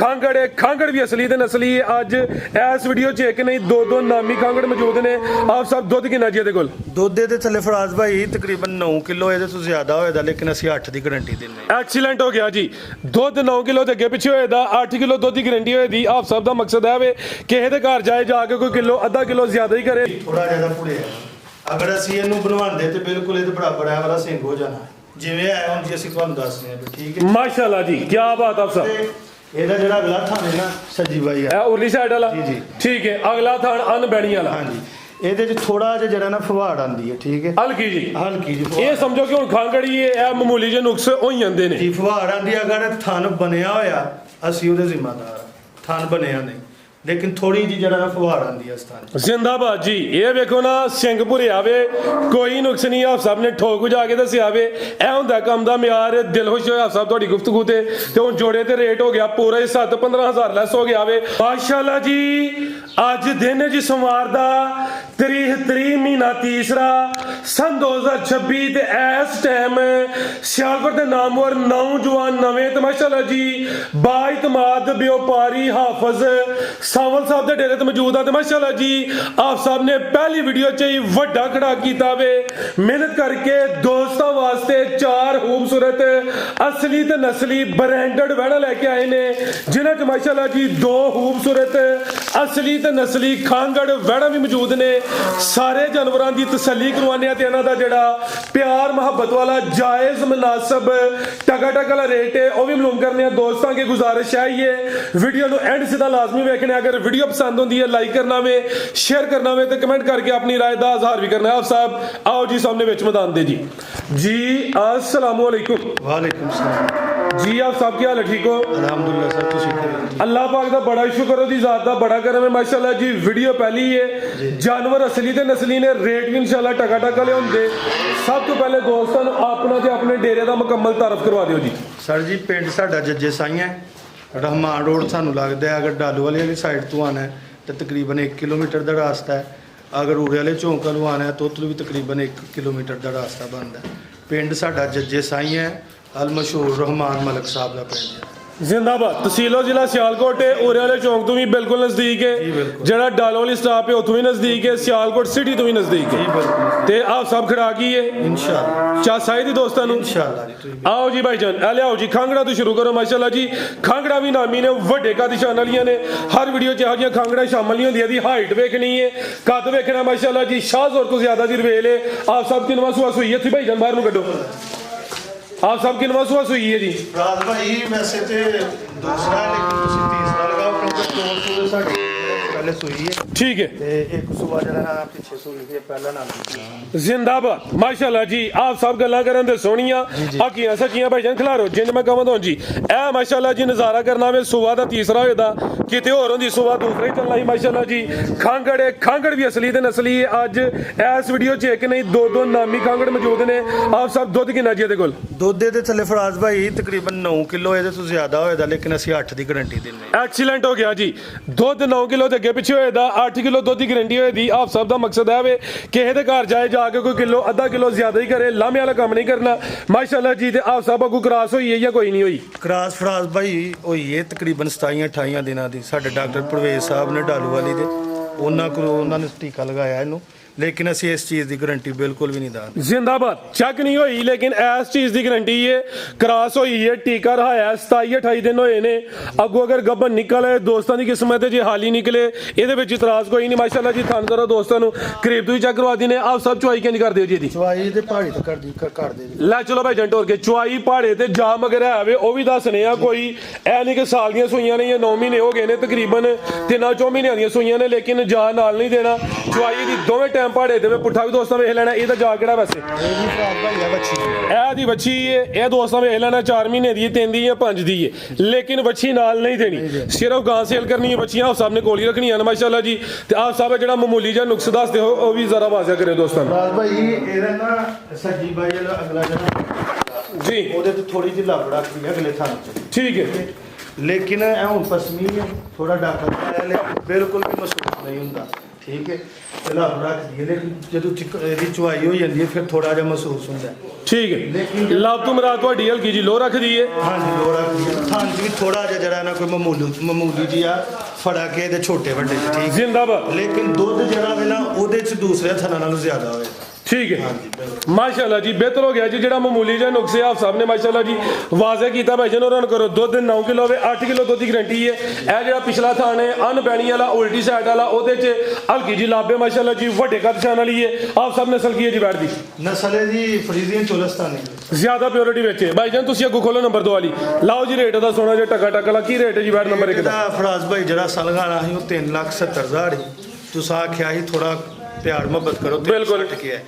खांगड़ है, खांगड़ भी असली ते नस्ली है। अज इस वीडियो च एक नहीं दो दो नामी खांगड़ मौजूद ने। आप सब दुध किन्ना जी इहदे कोल? दुध दे थले फराज भाई तकरीबन 9 किलो ਇਹਦੇ ਤੋਂ ਜ਼ਿਆਦਾ ਹੋਏਦਾ लेकिन ਅਸੀਂ 8 ਦੀ ਗਾਰੰਟੀ ਦਿੰਨੇ ਆ। एक्सीलेंट हो गया जी। दुध 9 किलो ते अगे पिछे होएदा 8 किलो दुध की गारंटी होएदी। आप सब दा मकसद है वे किसे दे घर जाए जाके कोई किलो आधा किलो ज्यादा ही करे। ਥੋੜਾ ਜ਼ਿਆਦਾ ਪੁੜੇ ਅਗਰ ਅਸੀਂ ਇਹਨੂੰ ਬਣਵਾਉਂਦੇ ਤੇ ਬਿਲਕੁਲ ਇਹਦੇ ਬਰਾਬਰ ਹੈ ਵਾਲਾ ਸਿੰਘ ਹੋ ਜਾਣਾ ਜਿਵੇਂ ਹੈ ਹੁਣ ਜੀ ਅਸੀਂ ਤੁਹਾਨੂੰ ਦੱਸ ਰਹੇ ਹਾਂ ਠੀਕ ਹੈ माशाल्लाह जी क्या बात आप सब। ਇਹਦਾ ਜਿਹੜਾ ਅਗਲਾ ਥਾਂ ਹੈ ਨਾ ਸੱਜੀ ਬਾਈ ਹੈ उरली साइड वाला जी, जी। ठीक है अगला थान अन बैणी वाला ਹਾਂਜੀ ਇਹਦੇ ਚ ਥੋੜਾ ਜਿਹਾ ਜਿਹੜਾ ਨਾ ਫਵਾੜ ਆਂਦੀ ਹੈ ਠੀਕ ਹੈ हल्की जी। ਹਲਕੀ ਜੀ ਇਹ ਸਮਝੋ ਕਿ ਹੁਣ ਖਾਂਗੜੀ ਇਹ ਮਾਮੂਲੀ ਜਿਹੇ ਨੁਕਸ ਹੋ ਜਾਂਦੇ ਨੇ ਜੀ ਫਵਾੜ ਆਂਦੀ ਅਗਰ ਥਣ ਬਣਿਆ ਹੋਇਆ ਅਸੀਂ ਉਹਦੇ ਜ਼ਿੰਮੇਦਾਰ ਥਣ ਬਣਿਆ ਨਹੀਂ लेकिन थोड़ी जी जरा फवाड़ आंदी है स्थान जिंदाबाद जी। ये देखो ना सिंह भुरे आवे कोई नुक्स नहीं आप सब ने ठोक जाके दसिया वे ए हुंदा कम दा म्यार दिल खुश होया सब ਤੁਹਾਡੀ गुफ्तगू ते हुण जोड़े ते रेट हो गया पूरा ही 7-15,000 लेस हो गया वे माशाल्लाह जी। आज दिन जी सोमवार दा तरीक महीना तीसरा सन 2026 ते इस टाइम सियालकोट दे नामवर नौजवान नवे ते माशाल्लाह जी बाइतमाद व्यापारी हाफिज सावल साहब दे डेरे ते मौजूद आ ते माशाल्लाह जी आप साहब ने पहली वीडियो च ही वड्डा खड़ा कीता वे मेहनत करके दोस्तां वास्ते 4 खूबसूरत असली ते नस्ली ब्रांडेड वैड़ा लेके आए ने जिन्हां च माशाल्लाह जी 2 खूबसूरत असली ते नस्ली खांगड़ वैड़ा भी मौजूद ने। सारे जानवरां दी तसल्ली करवाने आ ते इन्हां दा जेड़ा प्यार मोहब्बत वाला जायज मुनासिब टका वाला रेट है वो भी मालूम करने आ। दोस्तां की गुजारिश है ये वीडियो नु एंड सीधा लाजमी देखना। अगर वीडियो पसंद होती है लाइक करना वे शेयर करना वे तो कमेंट करके अपनी राय का इजहार भी करना है। आप साहब आओ जी सामने विच मैदान दे जी अस्सलाम वालेकुम। वालेकुम सलाम जी आप साहब क्या हाल है? ठीक हो? अल्हम्दुलिल्लाह सर तुसी ठीक हो? अल्लाह पाक दा बड़ा शुक्र है, ज़ात दा बड़ा करम है माशाल्लाह जी। वीडियो पहली है जानवर असली ते नस्ली ने रेट भी इंशाल्लाह टका ले होंगे। सब तो पहले दोस्तों अपना ते अपने डेरे का मुकम्मल तारफ करवा दियो जी। सर जी पिंड साडा जज्जे साई है रहमान रोड सानू लगता है अगर डालू वाली साइड तो आना है तो तकरीबन 1 किलोमीटर का रास्ता है। अगर उरे वाले चौंक वालों आना है तो उधर भी तकरीबन 1 किलोमीटर का रास्ता बनता है। पिंड साडा जज्जे साई है अल मशहूर रहमान मलिक साहब का पिंड है। जिंदाबाद। तहसीलो जिला सियालकोट है उरे वाले चौंक तो भी बिल्कुल नजदीक है। जरा डालो वाली स्टॉप है उतो भी नजदीक है। सियालकोट सिटी तो भी नजदीक है ते आप सब खड़ा की है इंशाअल्लाह चासाई दी दोस्तां नु इंशाअल्लाह। आओ जी भाईजान ए ले आओ जी खांगड़ा तो शुरू करो माशाल्लाह जी। खांगड़ा भी नामी ने वड्डे कद शान वालियां ने हर वीडियो च इहो खांगड़ा शामिल नहीं होंदी। दी हाइट वेखनी है कद वेखना माशाल्लाह जी शाहजोर तो ज्यादा दी रवेल है। आप सब किनवा सुआ सुई है भाईजान बाहर नु कड्डो। आप सब किनवा सुआ सुई है जी? राज भाई वैसे तो दूसरा है लेकिन तुसी तीसरा लगाओ क्योंकि टोल तो साडी पहले सुई है ठीक है ते एक सुबह जरा ना पीछे सुई है पहला नाम जिंदाबाद माशाल्लाह जी। आप सब गल्लां करन दे सोहणियां हकीयां सच्चियां भाईजान खिलारो जिंद मैं कहां जी ए माशाल्लाह जी नजारा करना वे सुबह दा तीसरा होएदा किते होर होंदी सुबह दूसरा ही चलना ही माशाल्लाह जी। खांगड़ भी असली ते नस्ली है। अज इस वीडियो च एक नहीं दो दो नामी खांगड़ मौजूद ने। आप सब दुध किन्ना जी इहदे कोल? दुध दे थले फराज भाई तकरीबन 9 किलो ਇਹਦੇ ਤੋਂ ਜ਼ਿਆਦਾ ਹੋਏਦਾ लेकिन ਅਸੀਂ 8 ਦੀ ਗਾਰੰਟੀ ਦਿੰਨੇ ਆ। एक्सीलेंट हो गया जी। दुध 9 किलो ते अगे पिछे होएदा 8 किलो दुध की गारंटी होएदी। आप सब दा मकसद है वे किसे दे घर जाए जाके कोई किलो आधा किलो ज्यादा ही करे लामे वाला काम नहीं करना माशाल्लाह जी। ते आप सब कोई क्रॉस होई है या कोई नहीं होई? ਕ੍ਰਾਸ ਫਰਾਜ਼ ਭਾਈ ਹੋਈ ਹੈ ਤਕਰੀਬਨ 27-28 ਦਿਨਾਂ ਦੀ। ਸਾਡੇ ਡਾਕਟਰ ਪ੍ਰਵੇਸ਼ ਸਾਹਿਬ ਨੇ ਡਾਲੂ ਵਾਲੀ ਦੇ ਉਹਨਾਂ ਨੇ ਟੀਕਾ ਲਗਾਇਆ ਇਹਨੂੰ लेकिन ਅਸੀਂ ਇਸ ਚੀਜ਼ ਦੀ ਗਾਰੰਟੀ ਬਿਲਕੁਲ ਵੀ ਨਹੀਂ ਦਾਂਦੇ। जिंदाबाद। चेक नहीं हुई लेकिन इस चीज की गारंटी है क्रॉस हुई है टीका रहाया 27-28 दिन होए ने। अगो अगर गब्बन निकल आए दोस्तों की किस्मत है जे हाल ही निकले ਇਹਦੇ ਵਿੱਚ ਇਤਰਾਜ਼ ਕੋਈ ਨਹੀਂ माशाल्लाह जी। थान जरा दोस्तों ਨੂੰ करीब तो ही चेक करवा दी ने। आप सब चुआई किंज कर दियो जी? ਚਵਾਈ ਤੇ ਪਹਾੜੀ ਤੇ ਕਰ ਦੇ ਲੈ ਚਲੋ ਭਾਈ ਜੰਟ ਹੋਰ ਕੇ ਚੁਆਈ ਪਹਾੜੇ ਤੇ ਜਾ ਮਗਰ ਆਵੇ ਉਹ ਵੀ ਦੱਸਨੇ ਆ। ਕੋਈ ਐ ਨਹੀਂ ਕਿ ਸਾਲ ਦੀਆਂ ਸੂਈਆਂ ਨੇ ਜਾਂ 9 ਮਹੀਨੇ ਹੋ ਗਏ ਨੇ ਤਕਰੀਬਨ 3-4 ਮਹੀਨਿਆਂ ਦੀਆਂ ਸੂਈਆਂ ਨੇ लेकिन ਜਾ ਨਾਲ ਨਹੀਂ ਦੇਣਾ। ਚੁਆਈ ਦੀ ਦੋਵੇਂ ਟਾਈਮ ਪਹਾੜੇ ਤੇ ਪੁੱਠਾ ਵੀ ਦੋਸਤਾਂ ਵੇਖ ਲੈਣਾ। ਇਹਦਾ ਜਾ ਕਿਹੜਾ ਵੈਸੇ ਇਹ ਦੀ ਵੱਛੀ ਹੈ ਇਹ ਦੋਸਤਾਂ ਵੇਖ ਲੈਣਾ 4 ਮਹੀਨੇ ਦੀ 3 ਦੀ ਜਾਂ 5 ਦੀ ਹੈ लेकिन ਵੱਛੀ ਨਾਲ ਨਹੀਂ ਦੇਣੀ। ਸਿਰਫ ਗਾਂ ਸੇਲ ਕਰਨੀ ਹੈ ਵੱਛੀਆਂ ਆਪ ਸਾਹਮਣੇ ਕੋਲ ਹੀ ਰੱਖਣੀਆਂ ਨੇ ਮਾਸ਼ਾਅੱਲਾ ਜੀ। ਤੇ ਆਪ ਸਾਹਿਬ ਜਿਹੜਾ ਮਾਮੂਲੀ ਜਿਹਾ ਨੁਕਸ ਦੱਸਦੇ ਹੋ ਉਹ ਵੀ ਜ਼ਰਾ ਵਾਜ਼ਿਹ ਕਰੇ ਦੋਸਤਾਂ ਨੂੰ। ਰਾਜ ਭਾਈ ਇਹਦਾ ਨਾ ਸੱਜੀ ਬਾਈ ਵਾਲਾ ਅਗਲਾ ਜਿਹੜਾ ਜੀ ਉਹਦੇ ਤੇ ਥੋੜੀ ਜਿਹੀ ਲਾਬੜਾ ਕੀ ਅਗਲੇ ਥਾਂ ਚ ਠੀਕ ਹੈ लेकिन ਇਹ ਹੁਣ ਪਸਮੀ ਹੈ ਥੋੜਾ ਡਾਕਟਰ ਹੈ लेकिन बिल्कुल भी महसूस नहीं ਹੁੰਦਾ। ਠੀਕ ਹੈ ਪਹਿਲਾਂ ਰੱਖ ਦਈਏ ਲੇਕਿਨ ਜਦੋਂ ਇਹਦੀ ਚੁਆਈ ਹੋ ਜਾਂਦੀ ਹੈ ਫਿਰ ਥੋੜਾ ਜਿਹਾ ਮਹਿਸੂਸ ਹੁੰਦਾ ਹੈ। ਠੀਕ ਹੈ ਲਵ ਤੋਂ ਮਰਾਦ ਤੁਹਾਡੀ ਹਲਕੀ ਜੀ ਲੋ ਰੱਖਦੀ ਹੈ। ਹਾਂਜੀ ਲੋ ਰੱਖ ਦਈਏ ਥਾਂ 'ਚ ਵੀ ਥੋੜਾ ਜਿਹਾ ਜਿਹੜਾ ਨਾ ਕੋਈ ਮਾਮੂਲੀ ਜੀ ਆ ਫੜਾ ਕੇ ਇਹਦੇ ਛੋਟੇ ਵੱਡੇ 'ਚ ਠੀਕ ਜ਼ਿੰਦਾਬਾਦ। ਲੇਕਿਨ ਦੁੱਧ ਜਿਹੜਾ ਵੇ ਨਾ ਉਹਦੇ 'ਚ ਦੂਸਰੇ ਥਣਾਂ ਨਾਲੋਂ ਜ਼ਿਆਦਾ ਹੋਵੇ। ਠੀਕ ਹੈ ਮਾਸ਼ਾਅੱਲਾ ਜੀ ਬਿਹਤਰ ਹੋ ਗਿਆ ਜੀ। ਜਿਹੜਾ ਮਾਮੂਲੀ ਜਿਹਾ ਨੁਕਸੇ ਆਪ ਸਾਹਿਬ ਨੇ ਮਾਸ਼ਾਅੱਲਾ ਜੀ ਵਾਜ਼ਿਹ ਕੀਤਾ ਭਾਈ ਜਨ ਉਹਨਾਂ ਕਰੋ ਦੁੱਧ 9 ਕਿਲੋ ਹੋਵੇ 8 ਕਿਲੋ ਦੁੱਧ ਦੀ ਗਰੰਟੀ ਹੈ। ਇਹ ਜਿਹੜਾ ਪਿਛਲਾ ਥਾਣ ਹੈ ਅਨਬੈਣੀ ਵਾਲਾ ਉਲਟੀ ਸਾਈਡ ਵਾਲਾ ਉਹਦੇ 'ਚ ਹਲਕੀ ਜੀ ਲਾਭੇ ਮਾਸ਼ਾਅੱਲਾ ਜੀ ਵੱਡੇ ਕੱਦ ਸ਼ਾਨ ਵਾਲੀ ਹੈ। ਆਪ ਸਾਹਿਬ ਨਸਲ ਕੀ ਹੈ ਜੀ ਬੈਠ ਦੀ ਨਸਲ ਹੈ ਜੀ ਫਰੀਜ਼ੀਅਨ ਚੋਲਸਤਾਨੀ ਜ਼ਿਆਦਾ ਪਿਓਰਿਟੀ ਵਿੱਚ ਹੈ। ਭਾਈ ਜਾਨ ਤੁਸੀਂ ਅੱਗੋਂ ਖੋਲੋ ਨੰਬਰ 2 ਵਾਲੀ ਲਾਓ ਜੀ ਰੇਟ ਦਾ ਸੋਨਾ ਜਿਹਾ ਟਕਾ ਟਕਾ ਲਾ ਕੀ ਰੇਟ ਹੈ ਜੀ ਬੈਠ ਨੰਬਰ 1 ਦਾ। ਫਰਾਜ਼ ਭਾਈ ਜਿਹੜਾ ਸਲਗਾਣਾ ਸੀ ਉਹ 3,70,000 ਸੀ। ਤੁਸੀਂ ਆਖਿਆ ਸੀ ਥੋੜਾ ਪਿਆਰ ਮੁਹੱਬਤ ਕਰੋ ਬਿਲਕੁਲ ਟਕਿਆ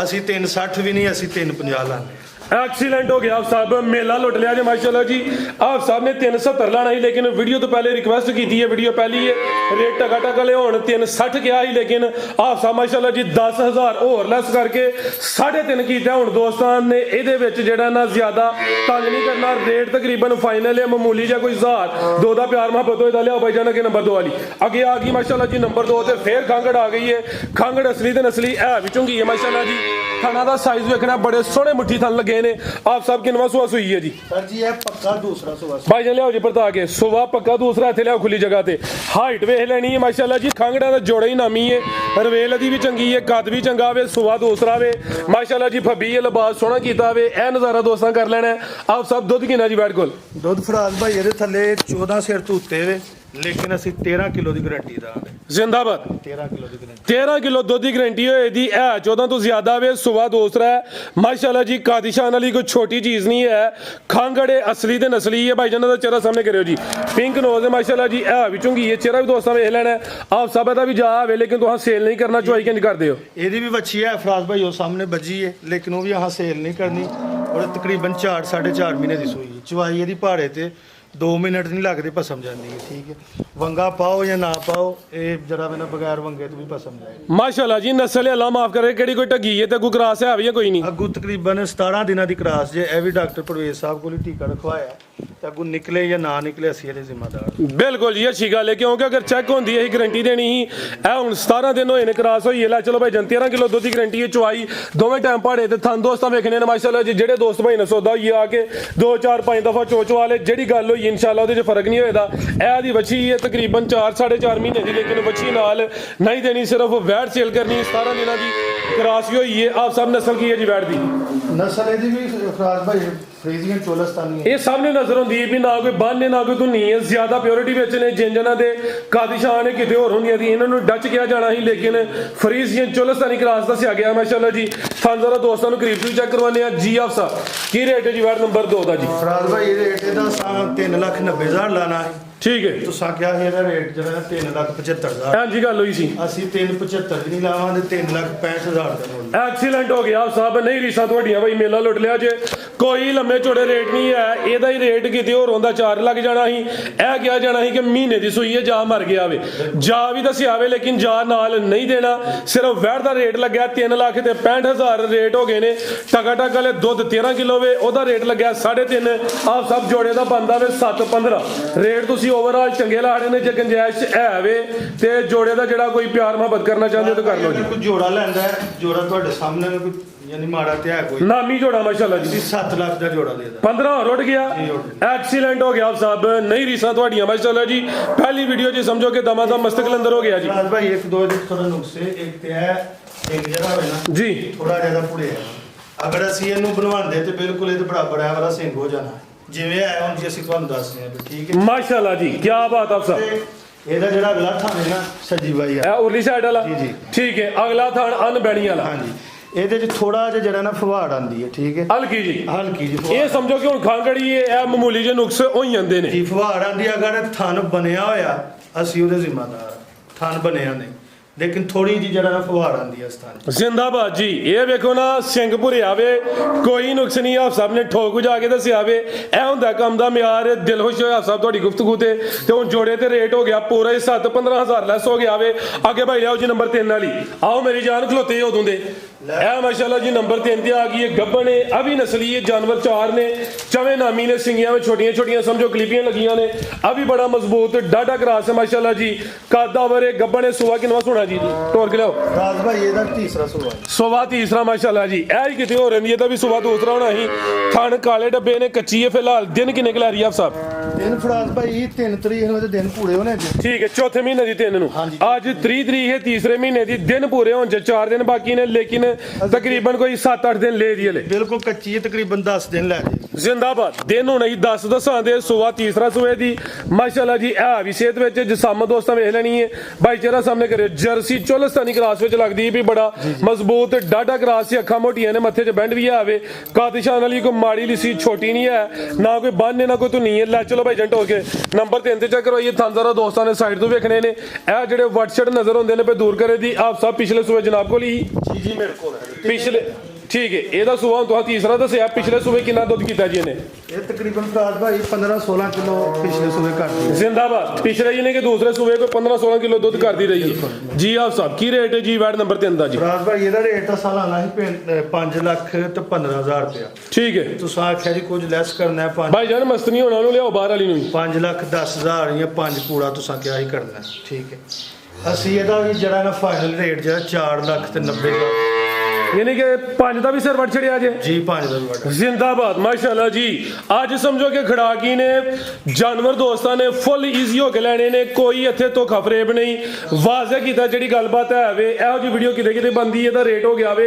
ਅਸੀਂ 360 ਵੀ ਨਹੀਂ ਅਸੀਂ 350 ਲਾਂਗੇ। एक्सीलेंट हो गया आप साहब मेला लुट लिया जी माशाल्लाह जी। आप साहब ने 370 लाना ही लेकिन वीडियो तो पहले रिक्वेस्ट की थी वीडियो पहली है रेट टका टका ले होने 360 किया ही लेकिन आप साहब माशाल्लाह जी 10,000 और लैस करके 3.5 कीता हुण दोस्तां ने ਇਹਦੇ ਵਿੱਚ ਜਿਹੜਾ ਨਾ ਜ਼ਿਆਦਾ ਤੰਗ ਨਹੀਂ ਕਰਨਾ। ਰੇਟ ਤਕਰੀਬਨ ਫਾਈਨਲ ਹੈ ਮਾਮੂਲੀ ਜਿਹਾ ਕੋਈ 1000 ਦੋ ਦਾ ਪਿਆਰ ਮੁਹੱਬਤ ਹੋਏ ਤਾਂ ਲਿਆਓ ਭਾਈ ਜਾਨ ਕੇ ਨੰਬਰ 2 ਵਾਲੀ ਅੱਗੇ ਆ ਗਈ ਮਾਸ਼ਾल्लाह ਜੀ ਨੰਬਰ 2 ਤੇ ਫੇਰ ਖਾਂਗੜ ਆ ਗਈ ਹੈ। ਖਾਂਗੜ ਅਸਲੀ ਤੇ ਨਸਲੀ ਹੈ ਵਿੱਚੋਂ ਕੀ ਹੈ ਮਾਸ਼ਾल्लाह ਜੀ। ਥਣਾ ਦਾ ਸਾਈਜ਼ ਵੇਖਣਾ ਬੜੇ ਸੋਹਣੇ ਮੁੱਠੀ ਥਣ ਲੱਗੇ ਨੇ। आप साहब किनवा सुआ सुई है जी सर जी ये पक्का दूसरा सुआ भाई जान लियाओ जी परता के सुवा पक्का दूसरा इथे लियाओ खुली जगह ते हाइट वेख लेनी है माशाल्लाह जी। खांगड़ा दा जोड़ा ही नामी है रवेल दी भी चंगी है कद भी चंगा वे सुवा दूसरा वे माशाल्लाह जी फबी है लिबास सोहना कीता वे ए नजारा दोस्तां कर लेना है। आप सब दुध किना जी बैठ कोल दुध फराज भाई ਇਹਦੇ ਥੱਲੇ 14 ਸਿਰ ਤੋਂ ਉੱਤੇ ਵੇ ਲੇਕਿਨ ਅਸੀਂ 13 ਕਿਲੋ ਦੀ ਗਾਰੰਟੀ ਦਾਂਗੇ। जिंदाबाद 13 ਕਿਲੋ ਦੀ ਗਾਰੰਟੀ 13 किलो दुध की गारंटी होए दी है 14 तो ज्यादा वे सुबह दूसरा है माशाल्लाह जी। कादिशान वाली कोई छोटी चीज नहीं है। खांगड़े असली ते नस्ली है भाई जान दा चेहरा सामने करियो जी पिंक नोज है माशाल्लाह जी। है विचों की ये चेहरा भी दोस्तां वेख लेना आप सब दा भी जा आवे लेकिन तुहां सेल नहीं करना चुआई किंज करदे हो। ਇਹਦੀ ਵੀ ਵੱਛੀ ਹੈ ਫਰਾਜ਼ ਭਾਈ ਉਹ ਸਾਹਮਣੇ ਵੱਜੀ ਹੈ ਲੇਕਿਨ ਉਹ ਵੀ ਆਹ ਸੇਲ ਨਹੀਂ ਕਰਨੀ ਔਰ ਤਕਰੀਬਨ 4 4.5 ਮਹੀਨੇ ਦੀ ਸੂਈ ਹੈ। ਚੁਆਈ ਇਹਦੀ ਪਹਾੜੇ ਤੇ 2 ਮਿੰਟ ਨਹੀਂ ਲੱਗਦੇ ਭਸਮ ਜਾਂਦੀ ਹੈ ਠੀਕ ਹੈ। ਵੰਗਾ ਪਾਓ ਜਾਂ ਨਾ ਪਾਓ ਇਹ ਜਰਾ ਬਿਨਾ ਬਗੈਰ ਵੰਗੇ ਤੋਂ ਵੀ ਭਸਮ ਜਾਏਗੀ माशाल्लाह जी। नस्ल अल्लाह माफ करे ਕਿਹੜੀ ਕੋਈ ਢੱਗੀ ਹੈ ਤੇ ਕੋਈ ਕਰਾਸ ਹੈ ਵੀ ਜਾਂ ਕੋਈ ਨਹੀਂ। ਅੱਗੂ ਤਕਰੀਬਨ 17 ਦਿਨਾਂ ਦੀ ਕਰਾਸ ਜੇ ਇਹ ਵੀ ਡਾਕਟਰ ਪਰਵੇਜ਼ ਸਾਹਿਬ ਕੋਲ ਹੀ ਟੀਕਾ ਰਖਵਾਇਆ ਤੇ ਅੱਗੂ ਨਿਕਲੇ ਜਾਂ ਨਾ ਨਿਕਲੇ ਅਸੀਂ ਇਹਦੇ ਜ਼ਿੰਮੇਦਾਰ। ਬਿਲਕੁਲ ਜੀ ਅੱਛੀ ਗੱਲ ਹੈ ਕਿਉਂਕਿ ਅਗਰ ਚੈੱਕ ਹੁੰਦੀ ਹੈ ਗਾਰੰਟੀ ਦੇਣੀ ਹੀ ਇਹ ਹੁਣ 17 ਦਿਨ ਹੋਏ ਨੇ ਕਰਾਸ ਹੋਈ ਹੈ ਲੈ ਚਲੋ ਭਾਈ ਜਨ 13 ਕਿਲੋ ਦੁੱਧ ਦੀ ਗਾਰੰਟੀ ਹੈ ਚੁਆਈ ਦੋਵੇਂ ਟਾਈਮ ਪਹਾੜੇ ਤੇ ਥਣ ਦੋਸਤਾਂ ਵੇਖਣੇ ਨੇ ਮਾਸ਼ਾਅੱਲਾ ਜੀ। ਜਿਹੜੇ ਦੋਸਤ ਭਾਈ ਨੇ ਸੌਦਾ ਹੋਈ ਆ ਕੇ 2 4 5 ਦਫਾ ਚੋਚਵਾ ਲੈ ਜਿਹੜੀ ਗੱਲ ਹੋਈ ਇਨਸ਼ਾਅੱਲਾ ਉਹਦੇ 'ਚ ਫਰਕ ਨਹੀਂ ਹੋਏਦਾ। ਇਹ ਦੀ ਵੱਛੀ ਹੈ ਤਕਰੀਬਨ 4 4.5 ਮਹੀਨੇ ਦੀ ਲੇਕਿਨ ਵੱਛੀ ਨਾਲ ਨਹੀਂ ਦੇਣੀ ਸਿਰਫ ਵੈਟ ਸੇਲ ਕਰਨੀ 17 ਦਿਨਾਂ ਦੀ ਕਰਾਸ ਹੋਈ ਹੈ। ਆਪ ਸਭ ਨਸਲ ਕੀ ਹੈ ਜੀ ਵੈਟ ਦੀ ਨਸਲ ਇਹਦੀ ਵੀ ਫਰਾਜ਼ ਭਾਈ ਫਰੀਜ਼ੀਅਨ ਚੋਲਸਤਾਨੀ ਹੈ। ਇਹ ਸਾਹਮਣੇ ਨਜ਼ਰ ਹੁੰਦੀ ਹੈ ਵੀ ਨਾ ਕੋਈ ਬੰਨ ਨਾ ਕੋਈ ਧੁੰਨੀ ਹੈ ਜ਼ਿਆਦਾ ਪਿਓਰਿਟੀ ਵਿੱਚ ਨੇ ਜਿੰਜਨਾਂ ਦੇ ਕਾਦਿਸ਼ਾਨ ਨੇ ਕਿਤੇ ਹੋਰ ਹੁੰਦੀਆਂ ਦੀ ਇਹਨਾਂ ਨੂੰ ਡੱਚ ਕਿਹਾ ਜਾਣਾ ਸੀ ਲੇਕਿਨ ਫਰੀਜ਼ੀਅਨ ਚੋਲਸਤਾਨੀ ਕਰਾਸ ਦੱਸਿਆ ਗਿਆ ਮਾਸ਼ਾਅੱਲਾ ਜੀ। ਸਾਨੂੰ ਜ਼ਰਾ ਦੋਸਤਾਂ ਨੂੰ ਕਰੀਬ ਤੋਂ ਚੈੱਕ ਕਰਵਾਉਂਦੇ ਆ ਜੀ। ਆਪ ਸਾਹਿਬ ਕੀ ਰੇਟ ਹੈ ਜੀ ਵੈਟ ਨੰਬਰ 2 ਦਾ ਜੀ। ਫਰਾਜ਼ ਭਾਈ ਇਹ ਰੇਟ ਇਹਦਾ 3,90,000 ਲਾਣਾ ਹੈ ਠੀਕ ਹੈ ਤੁਸੀਂ ਕਿਹਾ ਸੀ ਇਹਦਾ ਰੇਟ ਜਿਹੜਾ 3,75,000 ਹਾਂਜੀ ਗੱਲ ਹੋਈ ਸੀ ਅਸੀਂ 3,75 ਵੀ ਨਹੀਂ ਲਾਵਾਂਗੇ 3,65,000 ਦਾ ਮੁੱਲ। ਐਕਸੀਲੈਂਟ ਹੋ ਗਿਆ ਆਪ ਸਾਹਿਬ ਨਹੀਂ ਰੀਸਾਂ ਤੁਹਾਡੀਆਂ ਭਾਈ ਮੇਲਾ ਲੁੱਟ ਲਿਆ ਜੇ ਕੋਈ ਲੰਮੇ ਚੌੜੇ ਰੇਟ ਨਹੀਂ ਹੈ। ਇਹਦਾ ਹੀ ਰੇਟ ਕਿਤੇ ਹੋਰ ਹੁੰਦਾ 4 ਲੱਗ ਜਾਣਾ ਸੀ ਇਹ ਕਿਹਾ ਜਾਣਾ ਸੀ ਕਿ ਮਹੀਨੇ ਦੀ ਸੂਈ ਹੈ ਜਾ ਮਰ ਗਿਆ ਵੇ ਜਾ ਵੀ ਦੱਸਿਆ ਵੇ ਲੇਕਿਨ ਜਾ ਨਾਲ ਨਹੀਂ ਦੇਣਾ ਸਿਰਫ ਵੈਟ ਦਾ ਰੇਟ ਲੱਗਿਆ 3 ਲੱਖ ਤੇ 65,000 ਰੇਟ ਹੋ ਗਏ ਨੇ। ਟਕਾ ਟਕ ਵਾਲੇ ਦੁੱਧ 13 ਕਿਲੋ ਵੇ ਉਹਦਾ ਰੇਟ ਲੱਗਿਆ 3.5 ਆਪ ਸਭ ਜੋੜੇ ਦਾ ਬੰਦਾ ਵੇ 7-15 ਰੇਟ ਤੁਸੀਂ ਓਵਰਆਲ ਚੰਗੇ ਲਾ ਰਹੇ ਨੇ ਜੇ ਗੁੰਜਾਇਸ਼ ਹੈ ਵੇ ਤੇ ਜੋੜੇ ਦਾ ਜਿਹੜਾ ਕੋਈ ਪਿਆਰ ਮੁਹੱਬਤ ਕਰਨਾ ਚਾਹੁੰਦੇ ਹੋ ਤਾਂ ਕਰ ਲਓ ਜੀ। ਕੋਈ ਜੋੜਾ ਲੈਂਦਾ ਹੈ ਜੋੜਾ ਤੁਹਾਡੇ ਸਾਹਮਣੇ ਕੋਈ ਯਾਨੀ ਮਾੜਾ ਤੇ ਹੈ ਕੋਈ ਨਾਮੀ ਜੋੜਾ ਮਾਸ਼ਾਅੱਲਾ ਜੀ 7 ਲੱਖ ਦਾ ਜੋੜਾ ਦੇ ਦਾ 15 ਰੁੱਟ ਗਿਆ ਐਕਸੀਲੈਂਟ ਹੋ ਗਿਆ ਆਪ ਸਾਹਿਬ ਨਹੀਂ ਰੀਸਾਂ ਤੁਹਾਡੀਆਂ ਮਾਸ਼ਾਅੱਲਾ ਜੀ। ਪਹਿਲੀ ਵੀਡੀਓ ਜੀ ਸਮਝੋ ਕਿ ਦਮਾ ਦਮ ਮਸਤਕ ਅੰਦਰ ਹੋ ਗਿਆ ਜੀ। ਰਾਜ ਭਾਈ ਇੱਕ ਦੋ ਦੇ ਥੋੜਾ ਨੁਕਸੇ ਇੱਕ ਤੇ ਹੈ ਇੱਕ ਜਗ੍ਹਾ ਹੋਵੇ ਨਾ ਜੀ ਥੋੜਾ ਜਿਆਦਾ ਪੁੜੇ ਅਗਰ ਅਸੀਂ ਇਹਨੂੰ ਬਣਵਾਉਂਦੇ ਤੇ ਬਿਲਕੁਲ ਇਹਦੇ ਬਰਾਬਰ ਹੈ ਵਾਲਾ ਸਿੰਘ ਹੋ ਜਾਣਾ ਜਿਵੇਂ ਹੈ ਹੁਣ ਜੀ ਅਸੀਂ ਤੁਹਾਨੂੰ ਦੱਸਦੇ ਹਾਂ ਠੀਕ ਹੈ ਮਾਸ਼ਾਅੱਲਾ ਜੀ ਕੀ ਬਾਤ ਆਪ ਸਾਹਿਬ। ਇਹਦਾ ਜਿਹੜਾ ਅਗਲਾ ਥਾਂ ਹੈ ਨਾ ਸੱਜੀ ਬਾਈ ਇਹ ਉਰਲੀ ਸਾਈਡ ਵਾਲਾ ਜੀ ਜੀ ਠੀਕ ਹੈ ਅਗਲਾ ਥਾਣ ਅਨਬੈਣੀ ਵਾਲਾ ਹਾਂਜੀ ਇਹਦੇ 'ਚ ਥੋੜਾ ਜਿਹਾ ਜਿਹੜਾ ਨਾ ਫਵਾੜ ਆਂਦੀ ਹੈ ਠੀਕ ਹੈ ਹਲਕੀ ਜੀ ਹਲਕੀ ਜੀ ਇਹ ਸਮਝੋ ਕਿ ਹੁਣ ਖਾਂਗੜੀ ਹੈ ਇਹ ਮਾਮੂਲੀ ਜਿਹੇ ਨੁਕਸ ਹੋ ਜਾਂਦੇ ਨੇ ਜੀ ਫਵਾੜ ਆਂਦੀ ਅਗਰ ਥਣ ਬਣਿਆ ਹੋਇਆ ਅਸੀਂ ਉਹਦੇ ਜ਼ਿੰਮੇਦਾਰ ਥਣ ਬਣਿਆ ਨਹੀਂ ਲੇਕਿਨ ਥੋੜੀ ਜੀ ਜਿਹੜਾ ਨਾ ਫਵਾੜ ਆਂਦੀ ਹੈ ਸਥਾਨ ਜ਼ਿੰਦਾਬਾਦ ਜੀ। ਇਹ ਵੇਖੋ ਨਾ ਸਿੰਘ ਭੁਰੇ ਆਵੇ ਕੋਈ ਨੁਕਸ ਨਹੀਂ ਆਪ ਸਭ ਨੇ ਠੋਕ ਵਜਾ ਕੇ ਦੱਸਿਆ ਵੇ ਇਹ ਹੁੰਦਾ ਕੰਮ ਦਾ ਮਿਆਰ ਦਿਲ ਖੁਸ਼ ਹੋਇਆ ਸਭ ਤੁਹਾਡੀ ਗੁਫ਼ਤਗੂ ਤੇ ਹੁਣ ਜੋੜੇ ਤੇ ਰੇਟ ਹੋ ਗਿਆ ਪੂਰਾ ਹੀ 7-15,000 ਲੈਸ ਹੋ ਗਿਆ ਵੇ। ਅੱਗੇ ਭਾਈ ਲਿਆਓ ਜੀ ਨੰਬਰ 3 ਵਾਲੀ ਆਓ ਮੇਰੀ ਜਾਨ ਖਲੋਤੇ ਉਦੋਂ ਦੇ ਇਹ ਮਾਸ਼ਾਅੱਲਾ ਜੀ ਨੰਬਰ 3 ਤੇ ਆ ਗਈ ਹੈ ਗੱਬਣ ਹੈ ਅਭੀ ਨਸਲੀ ਹੈ जानवर चार ने चवे नामी ने सिंगियां में छोटियां छोटियां समझो क्लिपियां लगियां ने अभी बड़ा मजबूत डाटा क्रास है माशाल्लाह जी कादावर है गब्बन है सुवा किनवा सोना जी तोड़ के लाओ ਰਾਜ ਭਾਈ ਇਹਦਾ ਤੀਸਰਾ ਸੂਆ सुवा तीसरा माशाल्लाह जी ऐ ही किते हो रही है तो भी सुवा दूसरा होना ही थन काले डब्बे ने कच्ची है फिलहाल दिन किन्ने क ला रही है आप साहब ਦਿਨ ਫਰਾਜ਼ ਭਾਈ 3 ਤਰੀਕ ਨੂੰ ਤੇ ਦਿਨ ਪੂਰੇ ਹੋਣੇ ਜੀ ठीक है चौथे महीने दी 3 नु हाँ जी। आज 3 तरीक है तीसरे महीने दी दिन पूरे होने च 4 दिन बाकी ने लेकिन तकरीबन कोई 7-8 दिन ले दिए ले ਬਿਲਕੁਲ ਕੱਚੀ ਹੈ ਤਕਰੀਬਨ 10 ਦਿਨ ਲੈ ਜੇ जिंदाबाद दिन होना ही 10 दसां दे सुवा तीसरा सुवे दी माशाल्लाह जी है भी सेहत विच जिसाम दोस्तां वेख लेनी है भाईचारा सामने करे जर्सी चोलस्तानी क्रास विच लगदी भी बड़ा मजबूत डाटा क्रास से अखां मोटियां ने मत्थे च बैंड भी आवे कादिशान वाली कोई माड़ी लिसी छोटी नहीं है ना कोई बन है ना कोई धुनी है लै चलो भाई जंट हो के नंबर 3 ते चेक करवाइए थानदारा दोस्तां ने साइड तो वेखने ने ए जेड़े वटशट नजर होंदे ने पे दूर करे दी आप सब पिछले सुबह जनाब को ली ਜੀ ਜੀ ਮੇਰੇ ਕੋਲ ਹੈ पिछले ठीक है ਇਹਦਾ ਸੁਬਹ ਤੋਂ ਤੀਸਰਾ ਦੱਸਿਆ ਪਿਛਲੇ ਸੂਬੇ ਕਿੰਨਾ ਦੁੱਧ ਕੀਤਾ ਜੀ ਇਹਨੇ ਇਹ ਤਕਰੀਬਨ ਫਰਾਜ਼ ਭਾਈ 15-16 ਕਿਲੋ ਪਿਛਲੇ ਸੂਬੇ ਘੱਟ ਹੈ जिंदाबाद पिछले जी ने के दूसरे सूबे को 15-16 किलो दूध कर दी रही है जी आप साहब की रेट है जी वैट नंबर 3 ਦਾ ਜੀ ਫਰਾਜ਼ ਭਾਈ ਇਹਦਾ ਰੇਟ ਤਾਂ ਸਾਲਾਨਾ ਹੀ 5 ਲੱਖ ਤੇ 15000 ਰੁਪਇਆ ठीक है ਤੁਸੀਂ ਆਖਿਆ ਜੀ ਕੁਝ ਲੈਸ ਕਰਨਾ ਹੈ भाई जान मस्त नहीं होना ਉਹਨੂੰ ਲਿਆਓ ਬਾਹਰ ਵਾਲੀ ਨੂੰ 5 ਲੱਖ 10,000 ਜਾਂ 5 ਪੂਰਾ ਤੁਸੀਂ ਕਿਹਾ ਹੀ ਕਰਨਾ ਹੈ। ਠੀਕ ਹੈ ਅਸੀਂ ਇਹਦਾ ਵੀ ਜਿਹੜਾ ਨਾ ਫਾਈਨਲ ਰੇਟ ਜਿਹੜਾ 4 ਲੱਖ ਤੇ 90,000 यानी कि 5 ਦਾ ਵੀ ਸਿਰ ਵੜ ਛੜਿਆ ਜੇ ਜੀ 5 ਦਾ ਵੀ ਵੱਡਾ जिंदाबाद माशाल्लाह जी आज समझो कि खड़ाकी ने जानवर दोस्तां ने फुल ईजी हो के लेने ने कोई इत्थे धोखा फरेब नहीं वाज़ह कीता जेड़ी गलबात है वे ਇਹੋ जी वीडियो किते किते बनदी ਇਹਦਾ ਰੇਟ ਹੋ ਗਿਆ ਵੇ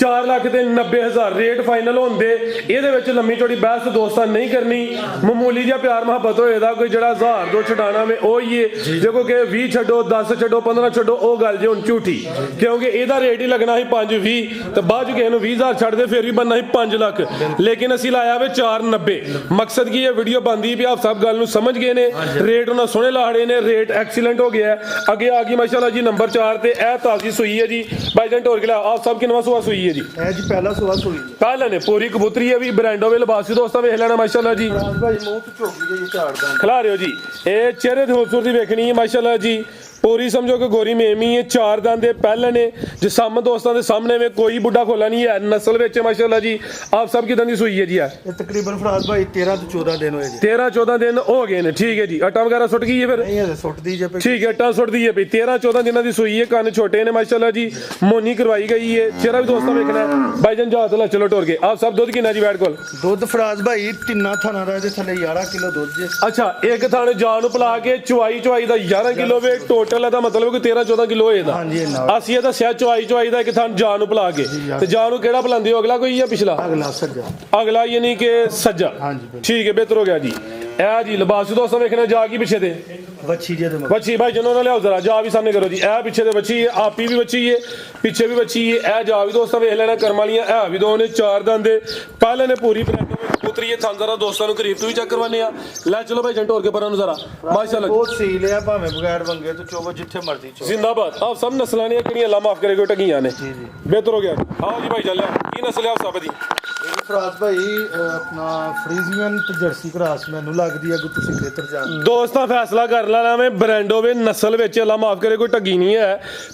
4 ਲੱਖ ਤੇ 90,000 ਰੇਟ ਫਾਈਨਲ ਹੁੰਦੇ ਇਹਦੇ ਵਿੱਚ ਲੰਮੀ ਚੌੜੀ ਬਹਿਸ ਦੋਸਤਾਂ ਨਹੀਂ ਕਰਨੀ ਮਾਮੂਲੀ ਜਿਹਾ ਪਿਆਰ ਮੁਹੱਬਤ ਹੋਏਦਾ ਕੋਈ ਜਿਹੜਾ 1000 ਦੋ ਛਡਾਣਾ ਵੇ ਉਹ ਹੀ ਹੈ ਦੇਖੋ ਕਿ 20 ਛੱਡੋ 10 ਛੱਡੋ 15 ਛੱਡੋ ਉਹ ਗੱਲ ਜੇ ਹੁਣ ਝੂਠੀ ਕਿਉਂਕਿ ਇਹਦਾ ਰੇਟ ਹੀ ਲੱਗਣਾ ਸੀ 5-20 ਤੇ ਬਾਅਦ ਚ ਕਿਸੇ ਨੂੰ 20,000 ਛੱਡਦੇ ਫਿਰ ਵੀ ਬੰਨਾ ਸੀ 5 ਲੱਖ ਲੇਕਿਨ ਅਸੀਂ ਲਾਇਆ ਵੇ 490 ਮਕਸਦ ਕੀ ਇਹ ਵੀਡੀਓ ਬੰਦੀ ਵੀ ਆਪ ਸਭ ਗੱਲ ਨੂੰ ਸਮਝ ਗਏ ਨੇ ਰੇਟ ਉਹਨਾਂ ਸੋਹਣੇ ਲਾੜੇ ਨੇ ਰੇਟ ਐਕਸੀਲੈਂਟ ਹੋ ਗਿਆ ਅੱਗੇ ਆ ਗਈ ਮਾਸ਼ਾਅੱਲਾ ਜੀ ਨੰਬਰ 4 ਤੇ ਇਹ ਤਾਜ਼ੀ ਸੂਈ ਹੈ ਜੀ ਬਾਈਜਨ ਟੋਰ ਕੇ ਲਾ ਆਪ ਸਭ ਕਿਨਵਾ ਸੁਆ ਸੂਈ ਹੈ ਜੀ ਇਹ ਜੀ ਪਹਿਲਾ ਸੂਆ ਸੂਈ ਕੱਲ ਨੇ ਪੂਰੀ ਕਬੂਤਰੀ ਹੈ ਵੀ ਬ੍ਰਾਂਡੋ ਵੇ ਲਿਬਾਸੀ ਦੋਸਤਾਂ ਵੇਖ ਲੈਣਾ ਮਾਸ਼ਾਅੱਲਾ ਜੀ ਫਰਾਜ਼ ਭਾਈ ਮੂੰਹ ਤੋਂ ਝੋਕੀ ਜੀ ਝਾੜਦਾ ਖਿਲਾ ਰਹੇ ਹੋ ਜੀ ਇਹ ਚਿਹਰੇ ਦੀ ਖੂਬਸੂਰਤੀ ਵੇਖਣੀ ਹੈ ਮਾਸ਼ਾਅੱਲਾ ਜੀ पूरी समझो कि गोरी मेमी है 4 दांदे पहले ने जिसम दोस्तों के सामने में कोई बुढ़ा खोला नहीं है नस्ल वेच माशाल्लाह जी आप सब किदां दी सूई है जी यार ਇਹ ਤਕਰੀਬਨ ਫਰਾਜ਼ ਭਾਈ 13 ਤੋਂ 14 ਦਿਨ ਹੋਏ ਜੀ 13-14 दिन हो गए ने ठीक है जी अट्टा वगैरह सुट गई है फिर ਨਹੀਂ ਇਹ ਸੁੱਟਦੀ ਜੇ ਪਈ ठीक है अट्टा सुट दी है भाई 13-14 दिनों की सूई है कान छोटे ने माशाल्लाह जी मोनी करवाई गई है चेहरा भी दोस्तों देखना है भाईजान जात ला चलो टोर के आप सब दूध कितना जी बैठ कोल ਦੁੱਧ ਫਰਾਜ਼ ਭਾਈ ਤਿੰਨਾਂ ਥਾਣਾ ਦਾ ਇਹਦੇ ਥੱਲੇ 11 ਕਿਲੋ ਦੁੱਧ ਜੇ अच्छा एक थाने जान नु पिला के चवाई दा 11 किलो वे टोटल दा मतलब कि 13-14 किलो है दा ਹਾਂਜੀ ਇਹ ਨਾਲ ਅਸੀਂ ਇਹ ਦੱਸਿਆ ਚਵਾਈ ਦਾ ਇੱਕ ਥਾਂ ਜਾਨ ਨੂੰ ਪਿਲਾ ਕੇ ਤੇ ਜਾਨ ਨੂੰ ਕਿਹੜਾ ਪਿਲਾਉਂਦੇ ਹੋ ਅਗਲਾ ਕੋਈ ਜਾਂ ਪਿਛਲਾ ਅਗਲਾ ਸੱਜਾ ਅਗਲਾ ਯਾਨੀ ਕਿ ਸੱਜਾ ਹਾਂਜੀ ਬਿਲਕੁਲ ਠੀਕ ਹੈ ਬਿਹਤਰ ਹੋ ਗਿਆ ਜੀ ਇਹ ਜੀ ਲਿਬਾਸ ਦੋਸਤਾਂ ਵੇਖਣਾ ਜਾ ਕੀ ਪਿੱਛੇ ਤੇ ਬੱਚੀ ਜੇ ਦੇ ਮਗਰ ਬੱਚੀ ਭਾਈ ਜਨੋਂ ਨਾਲ ਲਿਆਓ ਜ਼ਰਾ ਜਾ ਵੀ ਸਾਹਮਣੇ ਕਰੋ ਜੀ ਇਹ ਪਿੱਛੇ ਤੇ ਬੱਚੀ ਹੈ ਆਪੀ ਵੀ ਬੱਚੀ ਹੈ ਪਿੱਛੇ ਵੀ ਬੱਚੀ ਹੈ ਇਹ ਜਾ ਵੀ ਦੋਸਤਾਂ ਵੇਖ ਲੈਣਾ ਕਰਮ ਵਾਲੀਆਂ ਇਹ ਵੀ ਦੋ ਨੇ 4 ਦੰਦੇ ਪਹਿਲੇ ਨੇ ਪੂਰੀ ਪੁੱਤਰੀ ਇਹ ਥਾਂ ਜ਼ਰਾ ਦੋਸਤਾਂ ਨੂੰ ਕਰੀਬ ਤੋਂ ਵੀ ਚੈੱਕ ਕਰਵਾਨੇ ਆ ਲੈ ਚਲੋ ਭਾਈ ਜੰਟ ਹੋਰ ਕੇ ਪਰਾਂ ਨੂੰ ਜ਼ਰਾ ਮਾਸ਼ਾਅੱਲਾ ਬਹੁਤ ਸੀ ਲਿਆ ਭਾਵੇਂ ਬਗੈਰ ਵੰਗੇ ਤੋਂ ਚੋਵੋ ਜਿੱਥੇ ਮਰਜ਼ੀ ਚੋ जिंदाबाद आप सब नस्लां ने किहड़ियां अल्लाह माफ करे कोई टगियां ने ਜੀ ਜੀ बेहतर हो गया आओ जी भाई चल की नस्ल है आप सब दी ਇਹ ਫਰਾਜ਼ ਭਾਈ ਆਪਣਾ ਫਰੀਜ਼ੀਅਨ ਤੇ ਜਰਸੀ ਕਰਾਸ ਮੈਨੂੰ ਲੱਗਦੀ ਹੈ ਕਿ ਤੁਸੀਂ ਬਿਹਤਰ ਜਾਣਦੇ दोस्ता फैसला कर लेना मैं ब्रांडो वे नस्ल विच अल्लाह माफ करे कोई टगी नहीं है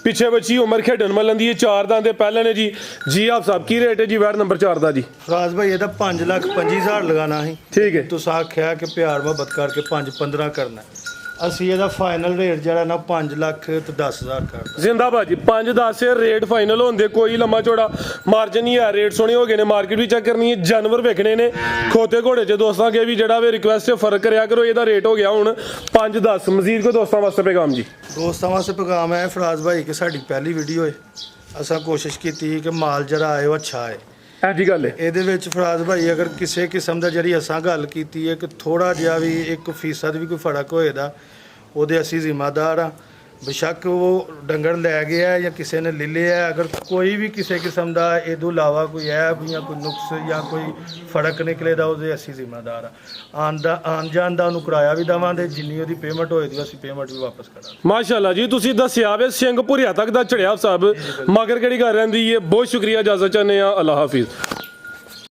पीछे बच्ची उम्र खेडन मलन दी 4 दांदे पहले ने जी आप साहब की रेट है जी वैट नंबर 4 दा जी ਫਰਾਜ਼ ਭਾਈ ਇਹਦਾ 5,25,000 ਲਗਾਣਾ ਸੀ ठीक है ਤੁਸੀਂ ਆਖਿਆ ਕਿ ਪਿਆਰ ਮੁਹੱਬਤ ਕਰਕੇ 5-15 ਕਰਨਾ ਅਸੀਂ ਇਹਦਾ ਫਾਈਨਲ ਰੇਟ ਜਿਹੜਾ ਨਾ 5 ਲੱਖ ਤੇ 10,000 ਕਰਦਾ जिंदाबाद जी 5-10 रेट फाइनल होंदे कोई लम्मा चौड़ा मार्जिन नहीं है रेट सोहने हो गए ने मार्केट भी चेक करनी है जानवर वेखने ने खोते घोड़े च दोस्तों के भी जड़ा वे रिक्वेस्ट फर्क करया करो ਇਹਦਾ रेट हो गया ਹੁਣ 5-10 मजीद को दोस्तों वास्ते पैगाम जी ਦੋਸਤਾਂ ਵਾਸਤੇ ਪੈਗਾਮ ਹੈ ਫਰਾਜ਼ ਭਾਈ ਕਿ ਸਾਡੀ ਪਹਿਲੀ ਵੀਡੀਓ ਹੈ ਅਸਾਂ ਕੋਸ਼ਿਸ਼ ਕੀਤੀ ਕਿ ਮਾਲ ਜਿਹੜਾ ਆਏ ਉਹ ਅੱਛਾ ਆਏ ऐसी गल है ਇਹਦੇ ਵਿੱਚ ਫਰਾਜ਼ ਭਾਈ ਅਗਰ ਕਿਸੇ ਕਿਸਮ ਦਾ ਜਿਹੜੀ ਅਸਾਂ ਗੱਲ ਕੀਤੀ ਹੈ ਕਿ ਥੋੜਾ ਜਿਹਾ ਵੀ 1% ਵੀ ਕੋਈ ਫਰਕ ਹੋਏਦਾ ਉਹਦੇ ਅਸੀਂ ਜ਼ਿੰਮੇਦਾਰ ਆ बेशक वो डंगर लै गया या किसी ने ले लिया अगर कोई भी किसी किस्म का ये इलावा कोई ऐब या कोई नुक्स या कोई फर्क निकले तो असी जिम्मेदार आन जान का उन्होंने किराया भी देवांगे जिन्नी उसकी पेमेंट होएगी असी पेमेंट भी वापस करांगे। माशाअल्लाह जी तुसीं दस्सिया वे सिंह भुरिया तक दा चढ़िया साहब मगर किहड़ी गल रहिंदी है। बहुत शुक्रिया इजाजत चाहते हैं। अल्लाह हाफिज़।